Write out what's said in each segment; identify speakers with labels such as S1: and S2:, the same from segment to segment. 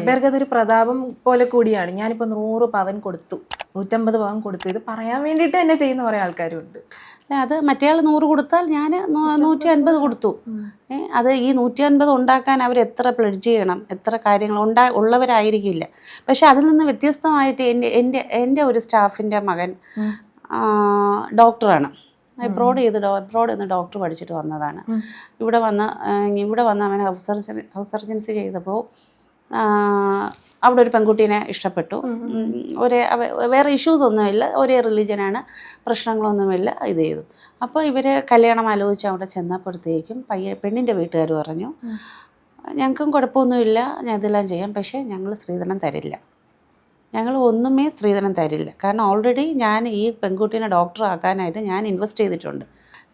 S1: പേർക്ക് അതൊരു പ്രതാപം പോലെ കൂടിയാണ്. ഞാനിപ്പോൾ 100 പവൻ കൊടുത്തു, 150 പവൻ കൊടുത്തു, ഇത് പറയാൻ വേണ്ടിയിട്ട് തന്നെ ചെയ്യുന്ന കുറേ ആൾക്കാരും ഉണ്ട്.
S2: അല്ല, അത് മറ്റേ 100 കൊടുത്താൽ ഞാൻ 150 കൊടുത്തു. അത് ഈ 150 ഉണ്ടാക്കാൻ അവർ എത്ര പ്ലെഡ്ജ് ചെയ്യണം, എത്ര കാര്യങ്ങൾ ഉള്ളവരായിരിക്കില്ല. പക്ഷെ അതിൽ നിന്ന് വ്യത്യസ്തമായിട്ട് എൻ്റെ ഒരു സ്റ്റാഫിൻ്റെ മകൻ ഡോക്ടറാണ്. അബ്രോഡ് നിന്ന് ഡോക്ടർ പഠിച്ചിട്ട് വന്നതാണ്. ഇവിടെ വന്ന് അവൻ ഹൗസ് സർജൻസി ചെയ്തപ്പോൾ അവിടെ ഒരു പെൺകുട്ടീനെ ഇഷ്ടപ്പെട്ടു. വേറെ ഇഷ്യൂസ് ഒന്നുമില്ല, ഒരേ റിലീജനാണ്, പ്രശ്നങ്ങളൊന്നുമില്ല. ഇത് ചെയ്തു. അപ്പോൾ ഇവർ കല്യാണം ആലോചിച്ച് അവിടെ ചെന്നപ്പോഴത്തേക്കും പെണ്ണിൻ്റെ വീട്ടുകാർ പറഞ്ഞു, ഞങ്ങൾക്കും കുഴപ്പമൊന്നുമില്ല, ഞാൻ ഇതെല്ലാം ചെയ്യാം, പക്ഷേ ഞങ്ങൾ സ്ത്രീധനം തരില്ല, ഞങ്ങൾ ഒന്നുമേ സ്ത്രീധനം തരില്ല. കാരണം ഓൾറെഡി ഞാൻ ഈ പെൺകുട്ടീനെ ഡോക്ടറാക്കാനായിട്ട് ഞാൻ ഇൻവെസ്റ്റ് ചെയ്തിട്ടുണ്ട്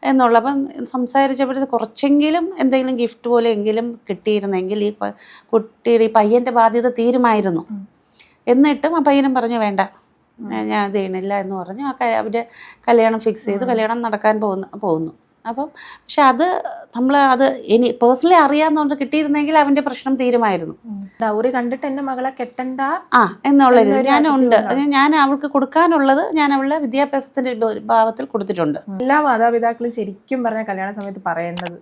S2: എന്നുള്ളപ്പം സംസാരിച്ചപ്പോഴത്തെ കുറച്ചെങ്കിലും എന്തെങ്കിലും ഗിഫ്റ്റ് പോലെ എങ്കിലും കിട്ടിയിരുന്നെങ്കിൽ ഈ കുട്ടിയുടെ ഈ പയ്യൻ്റെ ബാധ്യത തീരുമായിരുന്നു. എന്നിട്ടും ആ പയ്യനും പറഞ്ഞു വേണ്ട, ഞാൻ ഇത് ചെയ്യണില്ല എന്ന് പറഞ്ഞു. അവരുടെ കല്യാണം ഫിക്സ് ചെയ്തു, കല്യാണം നടക്കാൻ പോകുന്നു. അപ്പം പക്ഷെ അത് പേഴ്സണലി അറിയാവുന്നതുകൊണ്ട് കിട്ടിയിരുന്നെങ്കിൽ അവൻ്റെ പ്രശ്നം തീരുമായിരുന്നു.
S1: ഡൗറി കണ്ടിട്ട് എൻ്റെ മകളെ കെട്ടണ്ട
S2: എന്നുള്ളത് ഞാനുണ്ട്. ഞാൻ അവൾക്ക് കൊടുക്കാനുള്ളത് ഞാൻ അവളുടെ വിദ്യാഭ്യാസത്തിൻ്റെ ഭാവത്തിൽ കൊടുത്തിട്ടുണ്ട്.
S1: എല്ലാ മാതാപിതാക്കളും ശരിക്കും പറഞ്ഞ കല്യാണ സമയത്ത് പറയേണ്ടത്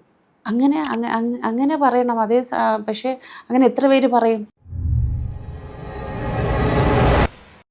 S2: അങ്ങനെ പറയണം. പക്ഷേ അങ്ങനെ എത്ര പേര് പറയും?